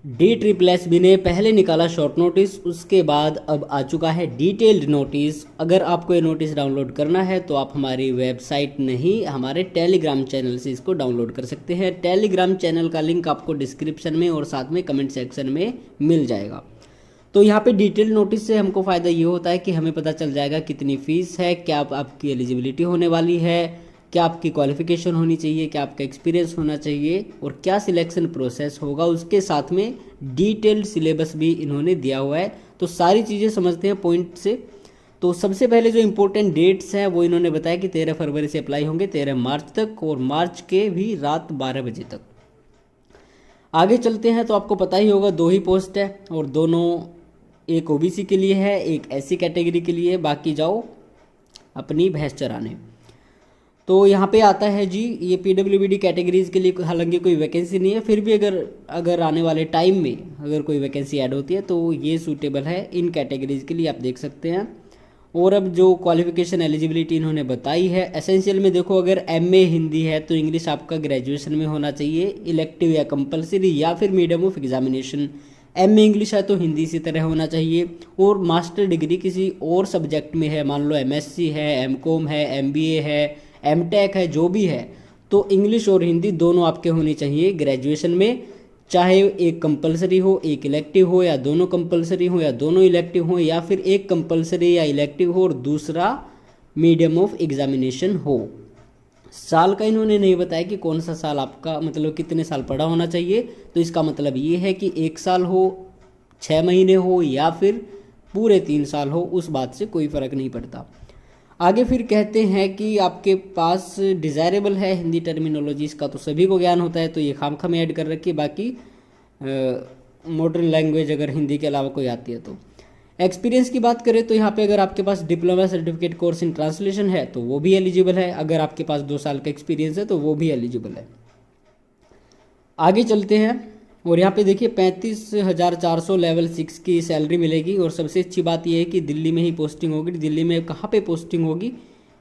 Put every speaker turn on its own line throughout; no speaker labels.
DSSB ने पहले निकाला शॉर्ट नोटिस, उसके बाद अब आ चुका है डिटेल्ड नोटिस। अगर आपको ये नोटिस डाउनलोड करना है तो आप हमारी वेबसाइट नहीं, हमारे टेलीग्राम चैनल से इसको डाउनलोड कर सकते हैं। टेलीग्राम चैनल का लिंक आपको डिस्क्रिप्शन में और साथ में कमेंट सेक्शन में मिल जाएगा। तो यहाँ पे डिटेल्ड नोटिस से हमको फ़ायदा ये होता है कि हमें पता चल जाएगा कितनी फ़ीस है, क्या आपकी एलिजिबिलिटी होने वाली है, क्या आपकी क्वालिफिकेशन होनी चाहिए, क्या आपका एक्सपीरियंस होना चाहिए और क्या सिलेक्शन प्रोसेस होगा। उसके साथ में डिटेल्ड सिलेबस भी इन्होंने दिया हुआ है। तो सारी चीज़ें समझते हैं पॉइंट से। तो सबसे पहले जो इम्पोर्टेंट डेट्स हैं वो इन्होंने बताया कि 13 फरवरी से अप्लाई होंगे, 13 मार्च तक, और मार्च के भी रात 12 बजे तक। आगे चलते हैं तो आपको पता ही होगा 2 ही पोस्ट है और दोनों, एक ओबीसी के लिए है, एक एससी कैटेगरी के लिए। बाकी जाओ अपनी भैंस चराने। तो यहाँ पे आता है जी, ये पीडब्ल्यूबीडी कैटेगरीज के लिए हालांकि कोई वैकेंसी नहीं है, फिर भी अगर आने वाले टाइम में अगर कोई वैकेंसी ऐड होती है तो ये सूटेबल है इन कैटेगरीज के लिए, आप देख सकते हैं। और अब जो क्वालिफिकेशन एलिजिबिलिटी इन्होंने बताई है, एसेंशियल में देखो, अगर एमए हिंदी है तो इंग्लिश आपका ग्रेजुएशन में होना चाहिए, इलेक्टिव या कंपलसरी या फिर medium of examination. MA English है तो हिंदी इसी तरह होना चाहिए। और मास्टर डिग्री किसी और सब्जेक्ट में है, मान लो एमएससी है, एमकॉम है, एमबीए है, एमटेक है, जो भी है, तो इंग्लिश और हिंदी दोनों आपके होनी चाहिए ग्रेजुएशन में। चाहे एक कंपलसरी हो, एक इलेक्टिव हो, या दोनों कंपलसरी हो या दोनों इलेक्टिव हो, या फिर एक कंपलसरी या इलेक्टिव हो और दूसरा मीडियम ऑफ एग्जामिनेशन हो। साल का इन्होंने नहीं बताया कि कौन सा साल आपका, मतलब कितने साल पढ़ा होना चाहिए। तो इसका मतलब ये है कि 1 साल हो, 6 महीने हो या फिर पूरे 3 साल हो, उस बात से कोई फ़र्क नहीं पड़ता। आगे फिर कहते हैं कि आपके पास डिज़ायरेबल है हिंदी टर्मिनोलॉजीज़ का, तो सभी को ज्ञान होता है, तो ये खाम में ऐड कर रखी। बाकी मॉडर्न लैंग्वेज अगर हिंदी के अलावा कोई आती है तो। एक्सपीरियंस की बात करें तो यहाँ पे अगर आपके पास diploma certificate course in translation है तो वो भी एलिजिबल है। अगर आपके पास 2 साल का एक्सपीरियंस है तो वो भी एलिजिबल है। आगे चलते हैं और यहाँ पे देखिए 35,400 लेवल 6 की सैलरी मिलेगी। और सबसे अच्छी बात यह है कि दिल्ली में ही पोस्टिंग होगी। दिल्ली में कहाँ पे पोस्टिंग होगी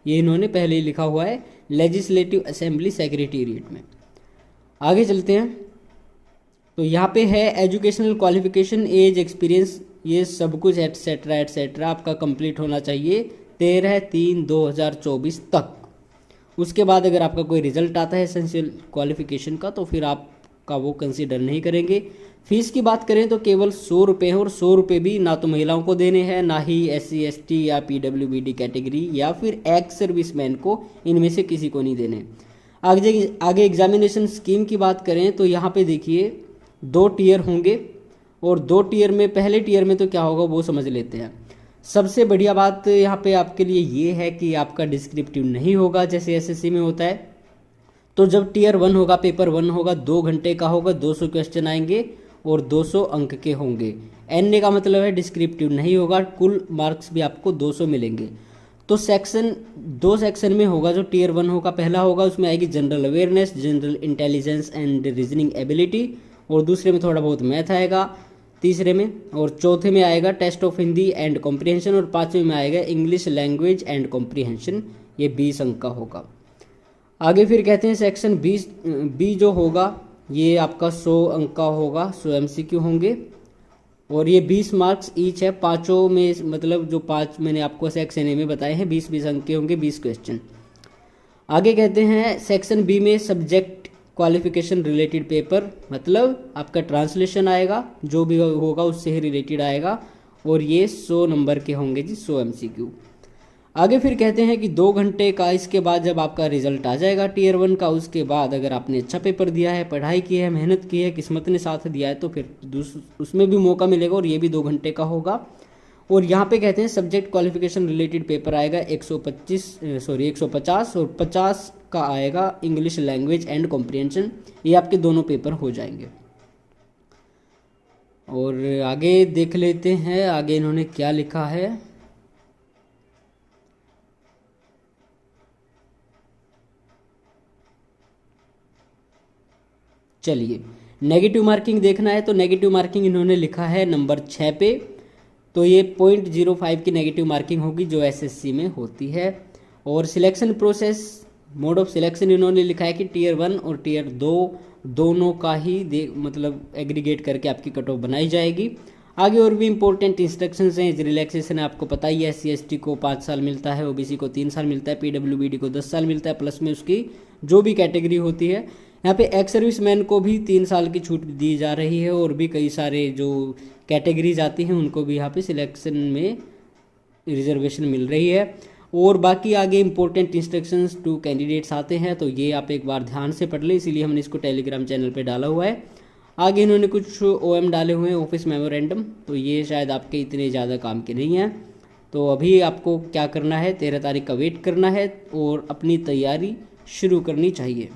ये इन्होंने पहले ही लिखा हुआ है, लेजिस्लेटिव असेंबली सेक्रेटेरिएट में। आगे चलते हैं तो यहाँ पे है एजुकेशनल क्वालिफिकेशन, एज, एक्सपीरियंस, ये सब कुछ एटसेट्रा एटसेट्रा आपका कंप्लीट होना चाहिए 13/3/2024 तक। उसके बाद अगर आपका कोई रिजल्ट आता है एसेंशियल क्वालिफिकेशन का तो फिर आपका वो कंसीडर नहीं करेंगे। फीस की बात करें तो केवल 100 रुपये है, और 100 रुपये भी ना तो महिलाओं को देने हैं, ना ही SC ST या PWBD कैटेगरी या फिर एक्स सर्विसमैन को, इनमें से किसी को नहीं देने। आगे एग्जामिनेशन स्कीम की बात करें तो यहाँ पे देखिए 2 टीयर होंगे, और 2 टीयर में, पहले टीयर में तो क्या होगा वो समझ लेते हैं। सबसे बढ़िया बात यहाँ पे आपके लिए ये है कि आपका डिस्क्रिप्टिव नहीं होगा जैसे SSC में होता है। तो जब टीयर 1 होगा, पेपर 1 होगा, 2 घंटे का होगा, 200 क्वेश्चन आएंगे और 200 अंक के होंगे। NA का मतलब है डिस्क्रिप्टिव नहीं होगा, कुल मार्क्स भी आपको 200 मिलेंगे। तो सेक्शन 2 सेक्शन में होगा। जो टीयर 1 होगा, पहला होगा, उसमें आएगी general awareness, general intelligence and reasoning ability, और दूसरे में थोड़ा बहुत मैथ आएगा, तीसरे में, और चौथे में आएगा test of Hindi and comprehension, और 5वें में आएगा इंग्लिश लैंग्वेज एंड कॉम्प्रिहेंशन। ये 20 अंक का होगा। आगे फिर कहते हैं सेक्शन 20B जो होगा ये आपका 100 अंक का होगा, 100 MCQ होंगे, और ये 20 मार्क्स ईच है। पाँचों में, मतलब जो 5 मैंने आपको सेक्शन A में बताए हैं, 20-20 अंक के होंगे, 20 क्वेश्चन। आगे कहते हैं सेक्शन B में सब्जेक्ट क्वालिफिकेशन रिलेटेड पेपर, मतलब आपका ट्रांसलेशन आएगा, जो भी होगा उससे ही रिलेटेड आएगा, और ये 100 नंबर के होंगे जी, 100 MCQ। आगे फिर कहते हैं कि 2 घंटे का, इसके बाद जब आपका रिजल्ट आ जाएगा टीयर 1 का, उसके बाद अगर आपने अच्छा पेपर दिया है, पढ़ाई की है, मेहनत की है, किस्मत ने साथ दिया है, तो फिर उसमें भी मौका मिलेगा, और ये भी 2 घंटे का होगा। और यहाँ पे कहते हैं सब्जेक्ट क्वालिफिकेशन रिलेटेड पेपर आएगा 150 और 50 का आएगा इंग्लिश लैंग्वेज एंड कॉम्प्रिहेंशन। ये आपके दोनों पेपर हो जाएंगे। और आगे देख लेते हैं आगे इन्होंने क्या लिखा है। चलिए, नेगेटिव मार्किंग देखना है तो नेगेटिव मार्किंग इन्होंने लिखा है नंबर 6 पे। तो ये 0.05 की नेगेटिव मार्किंग होगी जो SSC में होती है। और selection process, mode of selection इन्होंने लिखा है कि टीयर 1 और टीयर 2 दोनों का ही मतलब एग्रीगेट करके आपकी कट ऑफ बनाई जाएगी। आगे और भी इंपॉर्टेंट इंस्ट्रक्शंस हैं। रिलैक्सेशन आपको पता ही है, SC/ST को 5 साल मिलता है, OBC को 3 साल मिलता है, PWBD को 10 साल मिलता है, प्लस में उसकी जो भी कैटेगरी होती है। यहाँ पे एक्स सर्विस मैन को भी 3 साल की छूट दी जा रही है, और भी कई सारे जो कैटेगरीज आती हैं उनको भी यहाँ पे सिलेक्शन में रिजर्वेशन मिल रही है। और बाकी आगे इंपॉर्टेंट इंस्ट्रक्शंस टू कैंडिडेट्स आते हैं, तो ये आप एक बार ध्यान से पढ़ लें, इसीलिए हमने इसको टेलीग्राम चैनल पे डाला हुआ है। आगे इन्होंने कुछ OM डाले हुए हैं, ऑफिस मेमोरेंडम, तो ये शायद आपके इतने ज़्यादा काम के नहीं हैं। तो अभी आपको क्या करना है, 13 तारीख का वेट करना है और अपनी तैयारी शुरू करनी चाहिए।